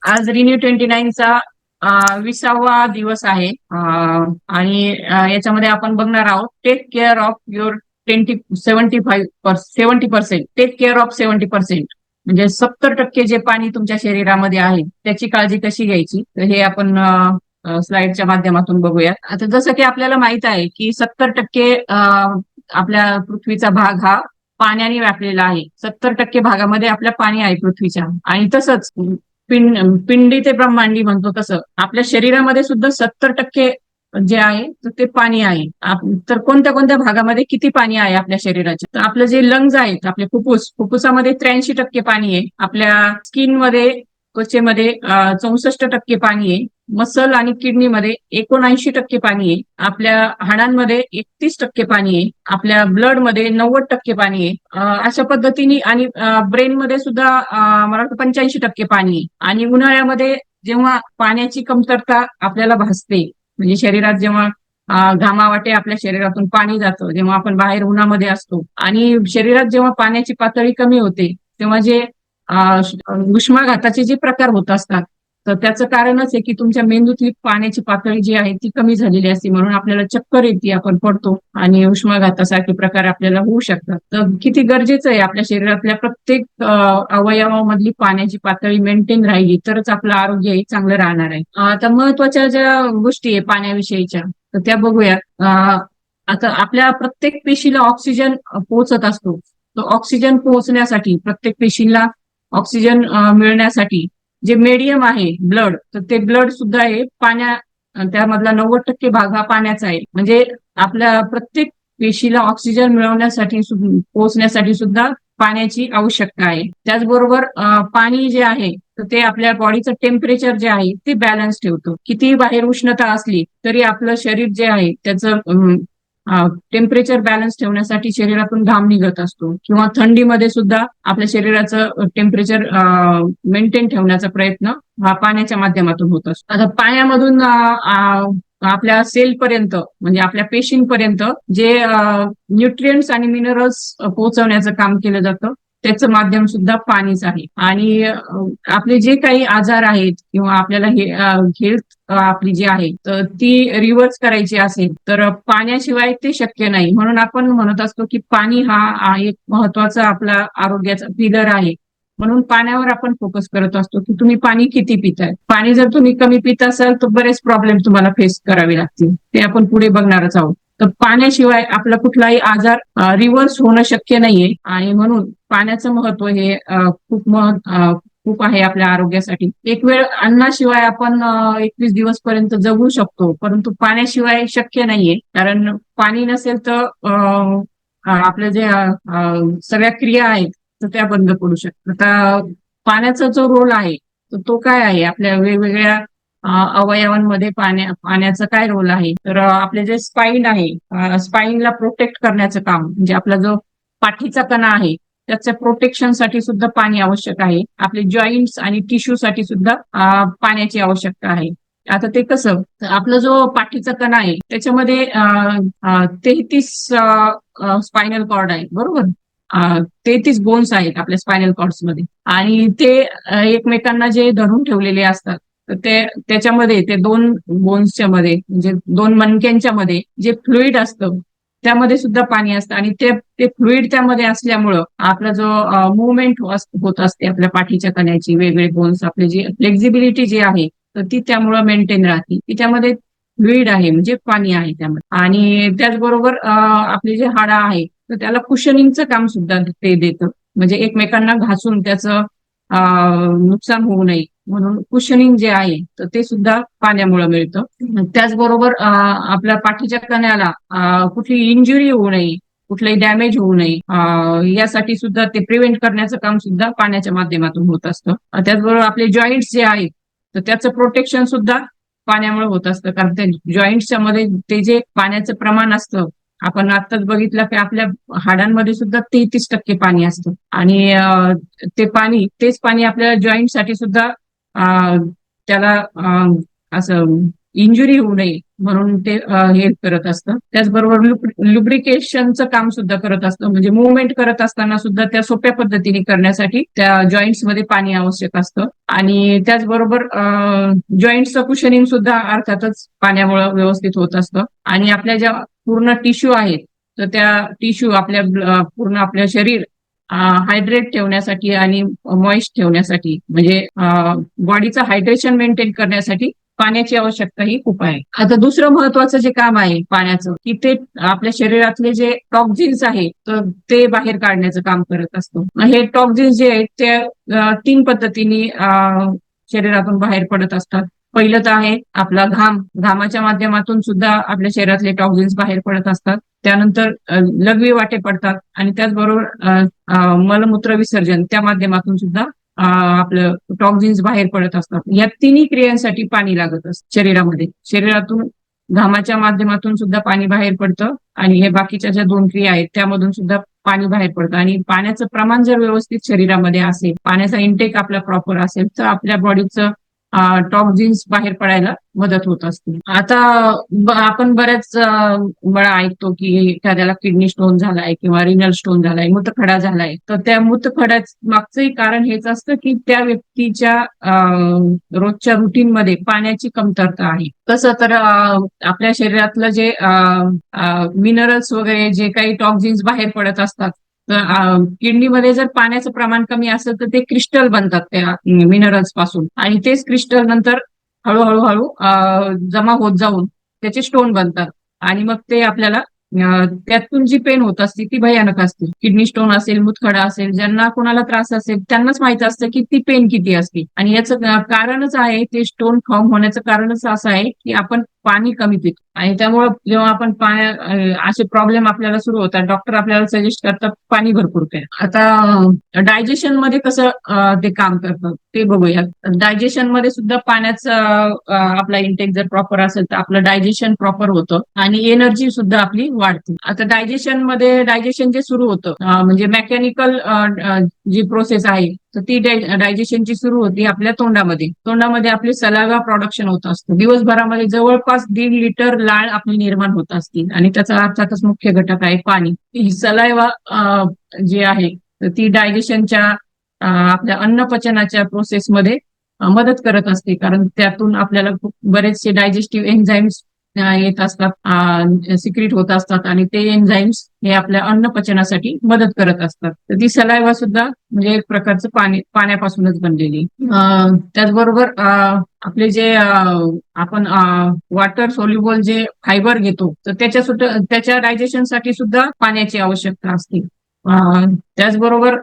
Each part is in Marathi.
आज रिन्यू 29चा 20वा दिवस आहे. आणि याच्यामध्ये आपण बघणार आहोत take care of your 70% take care of 70%. म्हणजे 70% जे पाणी तुमच्या शरीरामध्ये आहे त्याची काळजी कशी घ्यायची, तर हे आपण स्लाइडच्या माध्यमातून बघूया. आता जसं की आपल्याला माहित आहे की 70% आपल्या पृथ्वीचा भाग हा पाण्याने व्यापलेला आहे. 70% भागामध्ये आपल्या पाणी आहे पृथ्वीच्या. आणि तसंच पिंडी ते ब्रह्मांडी म्हणतो तसं आपल्या शरीरामध्ये सुद्धा 70% जे आहे तर ते पाणी आहे. तर कोणत्या कोणत्या भागामध्ये किती पाणी आहे आपल्या शरीराचे, तर आपलं जे लंग्ज आहेत, आपले फुफ्फुसामध्ये 83% पाणी आहे. आपल्या स्किनमध्ये, त्वचेमध्ये 64% पाणी आहे. मसल आणि किडनीमध्ये 79% पाणी आहे. आपल्या हाडांमध्ये 31% पाणी आहे. आपल्या ब्लडमध्ये 90% पाणी आहे. अशा पद्धतीने. आणि ब्रेनमध्ये सुद्धा मला वाटतं 85% पाणी आहे. आणि उन्हाळ्यामध्ये जेव्हा पाण्याची कमतरता आपल्याला भासते, म्हणजे शरीरात जेव्हा घामावाटे आपल्या शरीरातून पाणी जातं, जेव्हा आपण बाहेर उन्हामध्ये असतो आणि शरीरात जेव्हा पाण्याची पातळी कमी होते, तेव्हा जे उष्माघाताचे जे प्रकार होत असतात, तर त्याचं कारणच आहे की तुमच्या मेंदूतली पाण्याची पातळी जी आहे ती कमी झालेली असते. म्हणून आपल्याला चक्कर येते, आपण पडतो आणि उष्माघातासारखे प्रकार आपल्याला होऊ शकतात. तर किती गरजेचं आहे आपल्या शरीरातल्या प्रत्येक अवयवामधली पाण्याची पातळी मेंटेन राहिली तरच आपलं आरोग्य हे चांगलं राहणार आहे. आता महत्वाच्या ज्या गोष्टी आहे पाण्याविषयीच्या, तर त्या बघूया. आता आपल्या प्रत्येक पेशीला ऑक्सिजन पोहोचत असतो. तो ऑक्सिजन पोहोचण्यासाठी, प्रत्येक पेशीला ऑक्सिजन मिळण्यासाठी जे मीडियम आहे ब्लड, तर ते ब्लड सुद्धा हे त्यामधला 90% भाग हा पाण्याचा आहे. म्हणजे आपल्या प्रत्येक पेशीला ऑक्सिजन मिळवण्यासाठी, पोहोचण्यासाठी सुद्धा पाण्याची आवश्यकता आहे. त्याचबरोबर पाणी जे आहे तर ते आपल्या बॉडीचं टेम्परेचर जे आहे ते बॅलन्स ठेवतं. कितीही बाहेर उष्णता असली तरी आपलं शरीर जे आहे त्याचं टेम्परेचर बॅलन्स ठेवण्यासाठी शरीरातून घाम निघत असतो, किंवा थंडीमध्ये सुद्धा आपल्या शरीराचं टेम्परेचर मेंटेन ठेवण्याचा प्रयत्न हा पाण्याच्या माध्यमातून होत असतो. आता पाण्यामधून आपल्या सेलपर्यंत, म्हणजे आपल्या पेशींपर्यंत जे न्यूट्रिएंट्स आणि मिनरल्स पोहोचवण्याचं काम केलं जातं, त्याचं माध्यम सुद्धा पाणीच आहे. आणि आपले जे काही आजार आहेत किंवा आपल्याला हेल्थ आपली जी आहे तर ती रिव्हर्स करायची असेल तर पाण्याशिवाय ते शक्य नाही. म्हणून आपण म्हणत असतो की पाणी हा एक महत्वाचा आपला आरोग्याचा पिलर आहे. म्हणून पाण्यावर आपण फोकस करत असतो की तुम्ही पाणी किती पिताय. पाणी जर तुम्ही कमी पित असाल तर बरेच प्रॉब्लेम तुम्हाला फेस करावे लागतील, ते आपण पुढे बघणारच आहोत. तर पाण्याशिवाय आपला कुठलाही आजार रिव्हर्स होणं शक्य नाहीये. आणि म्हणून पाण्याचं महत्व हे खूप आहे आपल्या आरोग्यासाठी. एक वेळ अन्नाशिवाय आपण 21 दिवस पर्यंत जगू शकतो, परंतु पाण्याशिवाय शक्य नाहीये. कारण पाणी नसेल तर आपल्या जे सगळ्या क्रिया आहेत तर त्या बंद पडू शकतात. आता पाण्याचा जो रोल आहे तर तो काय आहे आपल्या वेगवेगळ्या अवयवांमध्ये. पाण्याचा काय रोल आहे, तर आपले जे स्पाईन आहे, स्पाईनला प्रोटेक्ट करण्याचं काम, म्हणजे आपला जो पाठीचा कणा आहे त्याच्या प्रोटेक्शनसाठी सुद्धा पाणी आवश्यक आहे. आपले जॉईंट्स आणि टिश्यू साठी सुद्धा पाण्याची आवश्यकता आहे. आता ते कसं, तर आपला जो पाठीचा कणा आहे त्याच्यामध्ये 33 स्पायनल कॉर्ड आहे, बरोबर. 33 बोन्स आहेत आपल्या स्पायनल कॉर्ड्स मध्ये. आणि ते एकमेकांना जे धरून ठेवलेले असतात, तर त्याच्यामध्ये ते दोन बोन्सच्या मध्ये, म्हणजे दोन मणक्यांच्या मध्ये जे फ्लुइड असतं त्यामध्ये सुद्धा पाणी असतं. आणि ते फ्लुइड त्यामध्ये असल्यामुळं आपला जो मुवमेंट होत असते आपल्या पाठीच्या कण्याची, वेगळे बोन्स, आपली जी फ्लेक्झिबिलिटी जी आहे तर ती त्यामुळं मेंटेन राहते. त्याच्यामध्ये फ्लुइड आहे, म्हणजे पाणी आहे त्यामध्ये. आणि त्याचबरोबर आपले जे हाडं आहे तर त्याला कुशनिंगचं काम सुद्धा ते देतं. म्हणजे एकमेकांना घासून त्याचं नुकसान होऊ नये म्हणून कुशनिंग जे आहे तर ते सुद्धा पाण्यामुळे मिळतं. त्याचबरोबर आपल्या पाठीच्या कण्याला कुठली इंजुरी होऊ नये, कुठलाही डॅमेज होऊ नये, यासाठी सुद्धा ते प्रिव्हेंट करण्याचं काम सुद्धा पाण्याच्या माध्यमातून होत असतं. त्याचबरोबर आपले जॉईंट्स जे आहेत तर त्याचं प्रोटेक्शन सुद्धा पाण्यामुळे होत असतं. कारण त्या जॉईंट्सच्या मध्ये ते जे पाण्याचं प्रमाण असतं, आपण आत्ताच बघितलं की आपल्या हाडांमध्ये सुद्धा 33% पाणी असतं. आणि तेच पाणी आपल्या जॉईंटसाठी सुद्धा त्याला असं इंजुरी होऊ नये म्हणून ते हेल्प करत असतं. त्याचबरोबर लुब्रिकेशनचं काम सुद्धा करत असतं, म्हणजे मुवमेंट करत असताना सुद्धा त्या सोप्या पद्धतीने करण्यासाठी त्या जॉईंट्स मध्ये पाणी आवश्यक असतं. आणि त्याचबरोबर जॉईंटचं कुशनिंग सुद्धा अर्थातच पाण्यामुळे व्यवस्थित होत असतं. आणि आपल्या ज्या पूर्ण टिश्यू आहेत, तर त्या टिश्यू आपल्या पूर्ण आपल्या शरीर हायड्रेट ठेवण्यासाठी आणि मॉइस्ट ठेवण्यासाठी, म्हणजे बॉडीचं हायड्रेशन मेंटेन करण्यासाठी पाण्याची आवश्यकता ही खूप आहे. आता दुसरं महत्वाचं जे काम आहे पाण्याचं, की ते आपल्या शरीरातले जे टॉक्झिन्स आहेत तर ते बाहेर काढण्याचं काम करत असतो. हे टॉक्झिन्स जे आहेत ते 3 पद्धतीने शरीरातून बाहेर पडत असतात. पहिलं तर आहे आपला घाम. घामाच्या माध्यमातून सुद्धा आपल्या शरीरातले टॉक्झिन्स बाहेर पडत असतात. त्यानंतर लघवी वाटे पडतात आणि त्याचबरोबर मलमूत्र विसर्जन त्या माध्यमातून सुद्धा आपलं टॉक्झिन्स बाहेर पडत असतात. या तिन्ही क्रियांसाठी पाणी लागत असतं शरीरामध्ये. शरीरातून घामाच्या माध्यमातून सुद्धा पाणी बाहेर पडतं आणि हे बाकीच्या ज्या 2 क्रिया आहेत त्यामधून सुद्धा पाणी बाहेर पडतं. आणि पाण्याचं प्रमाण जर व्यवस्थित शरीरामध्ये असेल, पाण्याचा इंटेक आपला प्रॉपर असेल, तर आपल्या बॉडीचं टॉक्झिन्स बाहेर पडायला मदत होत असते. आता आपण बऱ्याच वेळा ऐकतो की एखाद्याला किडनी स्टोन झालाय किंवा रिनल स्टोन झालाय, मूतखडा झालाय, तर त्या मूतखड्याच मागचंही कारण हेच असतं की त्या व्यक्तीच्या रोजच्या रुटीनमध्ये पाण्याची कमतरता आहे. कसं तर आपल्या शरीरातलं जे मिनरल्स वगैरे जे काही टॉक्झिन्स बाहेर पडत असतात, तर किडनीमध्ये जर पाण्याचं प्रमाण कमी असेल तर ते क्रिस्टल बनतात त्या मिनरल्स पासून, आणि तेच क्रिस्टल नंतर हळूहळू जमा होत जाऊन त्याचे स्टोन बनतात. आणि मग ते आपल्याला त्यातून जी पेन होत असते ती भयानक असते. किडनी स्टोन असेल, मूतखडा असेल, ज्यांना कोणाला त्रास असेल त्यांनाच माहित असतं की ती पेन किती असते. आणि याचं कारणच आहे, ते स्टोन फॉर्म होण्याचं कारणच असं आहे की आपण पाणी कमी पितो. आणि त्यामुळं जेव्हा आपण असे प्रॉब्लेम आपल्याला सुरू होतात, डॉक्टर आपल्याला सजेस्ट करतात पाणी भरपूर प्या. आता डायजेशन मध्ये कसं ते काम करतं ते बघूया. डायजेशन मध्ये सुद्धा पाण्याचा आपला इंटेक जर प्रॉपर असेल तर आपलं डायजेशन प्रॉपर होतं आणि एनर्जी सुद्धा आपली वाढते. आता डायजेशन जे सुरू होतं, म्हणजे मेकॅनिकल जी प्रोसेस आहे, तर ती डायजेशनची सुरू होती आपल्या तोंडामध्ये आपली सलावा प्रोडक्शन होत असतं. दिवसभरामध्ये जवळपास 1.5 लिटर लाळ आपली निर्माण होत असते आणि त्याचा अर्थातच मुख्य घटक आहे पाणी. ही सलावा जी आहे तर ती डायजेशनच्या आपल्या अन्नपचनाच्या प्रोसेसमध्ये मदत करत असते, कारण त्यातून आपल्याला खूप बरेचसे डायजेस्टिव्ह एन्झाईम्स येत असतात, सिक्रीट होत असतात, आणि ते एन्झाईम्स हे आपल्या अन्न पचनासाठी मदत करत असतात. तर ती सलायवा सुद्धा म्हणजे एक प्रकारचं पाण्यापासूनच बनलेली. त्याचबरोबर आपले जे आपण वॉटर सोल्युबल जे फायबर घेतो, तर त्याच्या डायजेशनसाठी सुद्धा पाण्याची आवश्यकता असते. त्याचबरोबर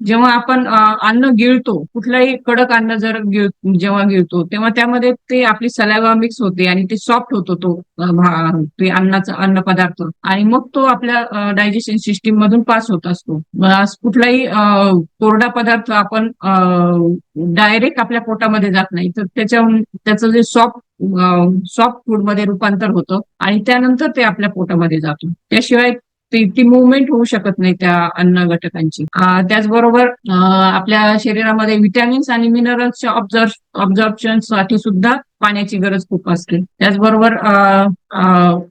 जेव्हा आपण अन्न गिळतो, कुठलंही कडक अन्न जर जेव्हा गिळतो तेव्हा त्यामध्ये ते आपली सलायवा मिक्स होते आणि ते सॉफ्ट होतो तो ते अन्न पदार्थ, आणि मग तो आपल्या डायजेशन सिस्टीम मधून पास होत असतो. कुठलाही कोरडा पदार्थ आपण डायरेक्ट आपल्या पोटामध्ये जात नाही, तर त्याचं जे सॉफ्ट फूड मध्ये रूपांतर होतं आणि त्यानंतर ते आपल्या पोटामध्ये जातो. त्याशिवाय ती मुवमेंट होऊ शकत नाही त्या अन्न घटकांची. त्याचबरोबर आपल्या शरीरामध्ये विटॅमिन्स आणि मिनरल्सच्या ऑब्झॉर्प्शन साठी सुद्धा पाण्याची गरज खूप असते. त्याचबरोबर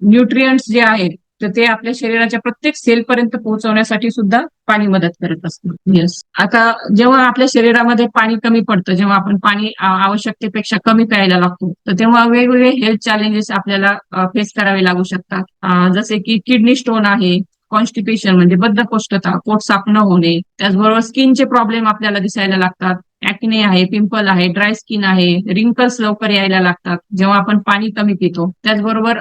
न्यूट्रियंट्स जे आहेत तर ते आपल्या शरीराच्या प्रत्येक सेलपर्यंत पोहोचवण्यासाठी सुद्धा पाणी मदत करत असतं. येस. आता जेव्हा आपल्या शरीरामध्ये पाणी कमी पडतं, जेव्हा आपण पाणी आवश्यकतेपेक्षा कमी प्यायला लागतो, तर तेव्हा वेगवेगळे हेल्थ चॅलेंजेस आपल्याला फेस करावे लागू शकतात. जसे की किडनी स्टोन आहे, कॉन्स्टिपेशन म्हणजे बद्धकोष्ठता, पोट साफ न होणे, त्याचबरोबर स्किनचे प्रॉब्लेम आपल्याला दिसायला लागतात. ऍक्ने आहे, पिंपल आहे, ड्राय स्किन आहे, रिंकल्स लवकर यायला लागतात जेव्हा आपण पाणी कमी पितो. त्याचबरोबर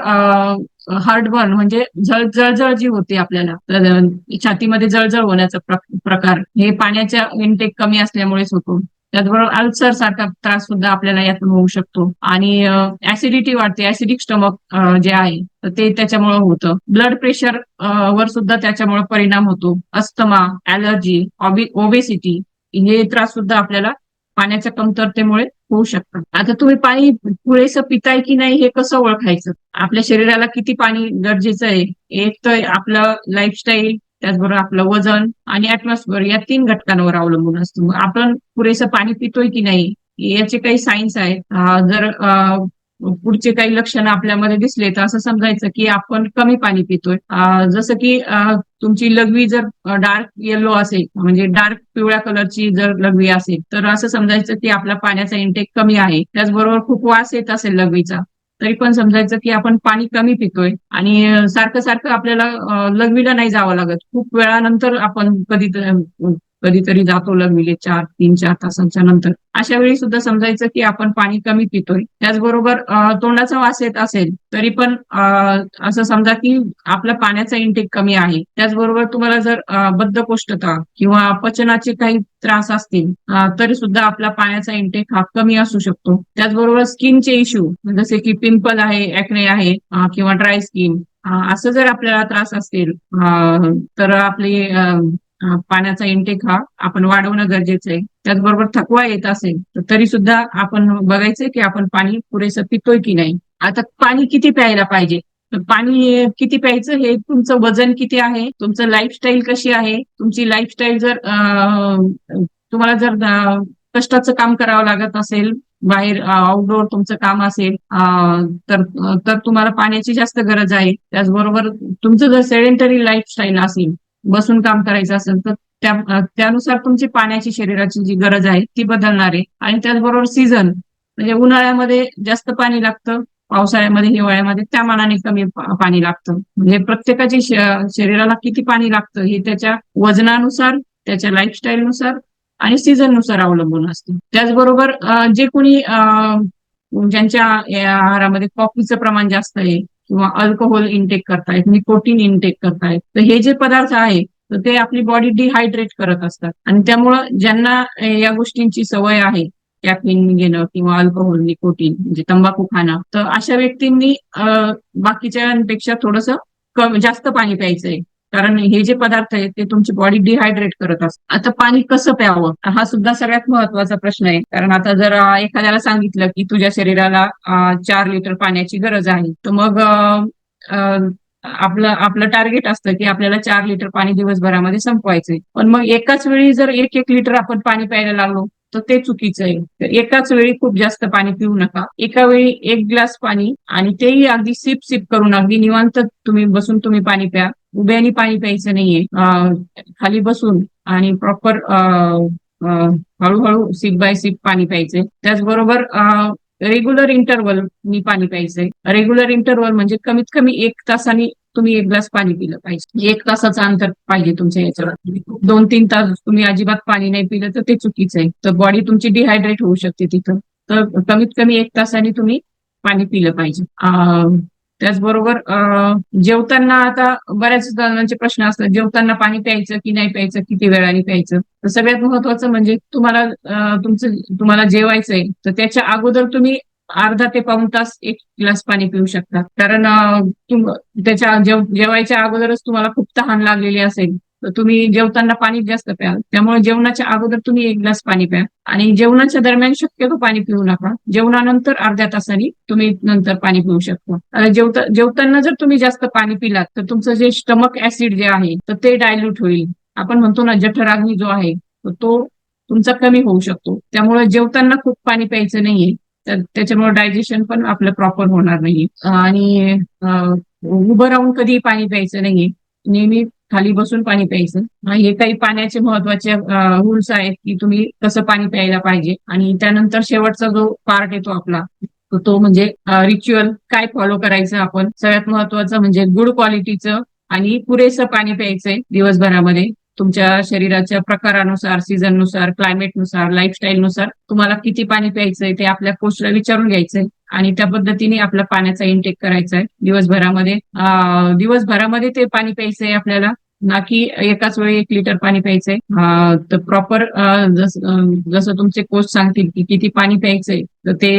हार्टबर्न म्हणजे जळजळ जी होते आपल्याला, तर छातीमध्ये जळजळ होण्याचा प्रकार हे पाण्याच्या इनटेक कमी असल्यामुळेच होतो. त्याचबरोबर अल्सर सारखा त्रास सुद्धा आपल्याला यातून होऊ शकतो. आणि ऍसिडिटी वाढते, ऍसिडिक स्टमक जे आहे तर ते त्याच्यामुळे होतं. ब्लड प्रेशर वर सुद्धा त्याच्यामुळे परिणाम होतो. अस्थमा, ऍलर्जी, ओबेसिटी हे त्रास सुद्धा आपल्याला पाण्याच्या कमतरतेमुळे होऊ शकतात. आता तुम्ही पाणी पुरेसं पिताय की नाही हे कसं ओळखायचं? आपल्या शरीराला किती पाणी गरजेचं आहे? एक तर आपलं लाईफस्टाईल, त्याचबरोबर आपलं वजन आणि ऍटमॉस्फिअर या 3 घटकांवर अवलंबून असतं. मग आपण पुरेसं पाणी पितोय की नाही याचे काही सायन्स आहेत. जर पुढचे काही लक्षणं आपल्यामध्ये दिसले तर असं समजायचं की आपण कमी पाणी पितोय. जसं की तुमची लघवी जर डार्क येलो असेल, म्हणजे डार्क पिवळ्या कलरची जर लघवी असेल, तर असं समजायचं की आपला पाण्याचा इंटेक कमी आहे. त्याचबरोबर खूप वास येत असेल लघवीचा, तरी पण समजायचं की आपण पाणी कमी पितोय. आणि सारखं सारखं आपल्याला लघवीला नाही जावं लागत. खूप वेळानंतर आपण कधीतरी जातो लघवीले 3-4 तासांच्या नंतर. अशा वेळी सुद्धा समजायचं की आपण पाणी कमी पितोय. त्याचबरोबर तोंडाचा वास येत असेल तरी पण असं समजा की आपला पाण्याचा इंटेक कमी आहे. त्याचबरोबर तुम्हाला जर बद्धकोष्ठता किंवा पचनाचे काही त्रास असतील तरी सुद्धा आपला पाण्याचा इंटेक हा कमी असू शकतो. त्याचबरोबर स्किनचे इश्यू जसे की पिंपल आहे, ऍक्ने आहे किंवा ड्राय स्किन असं जर आपल्याला त्रास असतील तर आपले पाण्याचा इंटेक हा आपण वाढवणं गरजेचं आहे. त्याचबरोबर थकवा येत असेल तर तरी सुद्धा आपण बघायचंय की आपण पाणी पुरेसं पितोय की नाही. आता पाणी किती प्यायला पाहिजे, तर पाणी किती प्यायचं हे तुमचं वजन किती आहे, तुमचं लाईफस्टाईल कशी आहे. तुमची लाईफस्टाईल जर तुम्हाला जर कष्टाचं काम करावं लागत असेल, बाहेर आउटडोअर तुमचं काम असेल तर तर तुम्हाला पाण्याची जास्त गरज आहे. त्याचबरोबर तुमचं जर सेडेंटरी लाईफस्टाईल असेल, बसून काम करायचं असेल, तर त्यानुसार तुमची पाण्याची शरीराची जी गरज आहे ती बदलणार आहे. आणि त्याचबरोबर सीझन म्हणजे उन्हाळ्यामध्ये जास्त पाणी लागतं, पावसाळ्यामध्ये हिवाळ्यामध्ये त्या मानाने कमी पाणी लागतं. म्हणजे प्रत्येकाची शरीराला किती पाणी लागतं हे त्याच्या वजनानुसार, त्याच्या लाईफस्टाईलनुसार आणि सीझन नुसार अवलंबून असतं. त्याचबरोबर जे कोणी ज्यांच्या आहारामध्ये कॉफीचं प्रमाण जास्त आहे किंवा अल्कोहोल इनटेक करतायत, निकोटीन इनटेक करतायत, तर हे जे पदार्थ आहे तर ते आपली बॉडी डिहायड्रेट करत असतात. आणि त्यामुळं ज्यांना या गोष्टींची सवय आहे, कॅफिन घेणं किंवा अल्कोहोल, निकोटीन म्हणजे तंबाखू खाणं, तर अशा व्यक्तींनी बाकीच्यांपेक्षा थोडंसं जास्त पाणी प्यायचंय. कारण हे जे पदार्थ आहेत ते तुमची बॉडी डिहायड्रेट करत असतात. आता पाणी कसं प्यावं हा सुद्धा सगळ्यात महत्वाचा प्रश्न आहे. कारण आता जर एखाद्याला सांगितलं की तुझ्या शरीराला 4 लिटर पाण्याची गरज आहे, तर मग आपलं आपलं टार्गेट असतं की आपल्याला 4 लिटर पाणी दिवसभरामध्ये संपवायचंय. पण मग एकाच वेळी जर 1-1 लिटर आपण पाणी प्यायला लागलो तर ते चुकीचं आहे. तर एकाच वेळी खूप जास्त पाणी पिऊ नका. एका वेळी 1 ग्लास पाणी, आणि तेही अगदी सिप सिप करून, अगदी निवांत तुम्ही बसून तुम्ही पाणी प्या. उभ्यानी पाणी प्यायचं नाहीये. खाली बसून आणि प्रॉपर हळूहळू सिप बाय सिप पाणी प्यायचंय. त्याचबरोबर रेग्युलर इंटरव्हल मी पाणी प्यायचंय. रेग्युलर इंटरव्हल म्हणजे कमीत कमी 1 तासाने तुम्ही 1 ग्लास पाणी पिलं पाहिजे. 1 तासाचं अंतर पाहिजे तुमच्या याच्यावर. 2-3 तास तुम्ही अजिबात पाणी नाही पिलं तर ते चुकीचं आहे. तर बॉडी तुमची डिहायड्रेट होऊ शकते तिथं. तर कमीत कमी 1 तासाने तुम्ही पाणी पिलं पाहिजे. त्याचबरोबर जेवताना आता बऱ्याच जणांचे प्रश्न असतात, जेवताना पाणी प्यायचं की नाही प्यायचं, किती वेळाने प्यायचं. तर सगळ्यात महत्वाचं म्हणजे तुम्हाला जेवायचंय तर त्याच्या अगोदर तुम्ही अर्धा ते पाऊण तास 1 ग्लास पाणी पिऊ शकता. कारण जेवायच्या अगोदरच तुम्हाला खूप तहान लागलेली असेल तर तुम्ही जेवताना पाणी जास्त प्या. त्यामुळे जेवणाच्या अगोदर तुम्ही 1 ग्लास पाणी प्या, आणि जेवणाच्या दरम्यान शक्यतो पाणी पिऊ नका. जेवणानंतर अर्ध्या तासाने तुम्ही नंतर पाणी पिऊ शकता. जेवताना जर तुम्ही जास्त पाणी पिलात तर तुमचं जे स्टमक ऍसिड जे आहे तर ते डायल्यूट होईल. आपण म्हणतो ना जठराग्नी जो आहे तर तो तुमचा कमी होऊ शकतो. त्यामुळे जेवताना खूप पाणी प्यायचं नाहीये. तर त्याच्यामुळे डायजेशन पण आपलं प्रॉपर होणार नाही. आणि उभं राहून कधी पाणी प्यायचं नाहीये. नेहमी खाली बसून पाणी प्यायचं. हे काही पाण्याचे महत्वाचे रूल्स आहेत की तुम्ही कसं पाणी प्यायला पाहिजे. आणि त्यानंतर शेवटचा जो पार्ट येतो आपला तो म्हणजे रिच्युअल काय फॉलो करायचं. आपण सगळ्यात महत्वाचं म्हणजे गुड क्वालिटीचं आणि पुरेसं पाणी प्यायचंय दिवसभरामध्ये. तुमच्या शरीराच्या प्रकारानुसार, सीझननुसार, क्लायमेटनुसार, लाईफस्टाईलनुसार तुम्हाला किती पाणी प्यायचंय ते आपल्या कोचला विचारून घ्यायचंय, आणि त्या पद्धतीने आपला पाण्याचा इंटेक करायचा आहे दिवसभरामध्ये. दिवसभरामध्ये ते पाणी प्यायचंय आपल्याला, ना की एकाच वेळी 1 लिटर पाणी प्यायचंय. तर प्रॉपर जसं तुमचे कोच सांगतील की किती पाणी प्यायचंय तर ते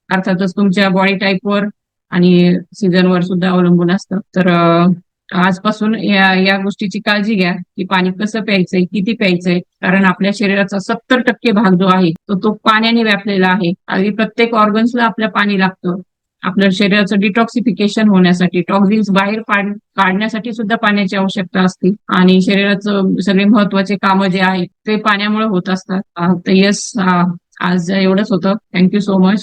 अर्थातच तुमच्या बॉडी टाईपवर आणि सीझनवर सुद्धा अवलंबून असतं. तर आजपासून या गोष्टीची काळजी घ्या की पाणी कसं प्यायचंय, किती प्यायचंय. कारण आपल्या शरीराचा 70% भाग जो आहे तो पाण्याने व्यापलेला आहे. अगदी प्रत्येक ऑर्गन्सला आपल्या पाणी लागतं. आपल्या शरीराचं डिटॉक्सिफिकेशन होण्यासाठी, टॉक्झिन्स बाहेर काढण्यासाठी सुद्धा पाण्याची आवश्यकता असते. आणि शरीराचं सगळे महत्वाचे कामं जे आहेत ते पाण्यामुळे होत असतात. तर येस, आज एवढंच होतं. Thank you so much.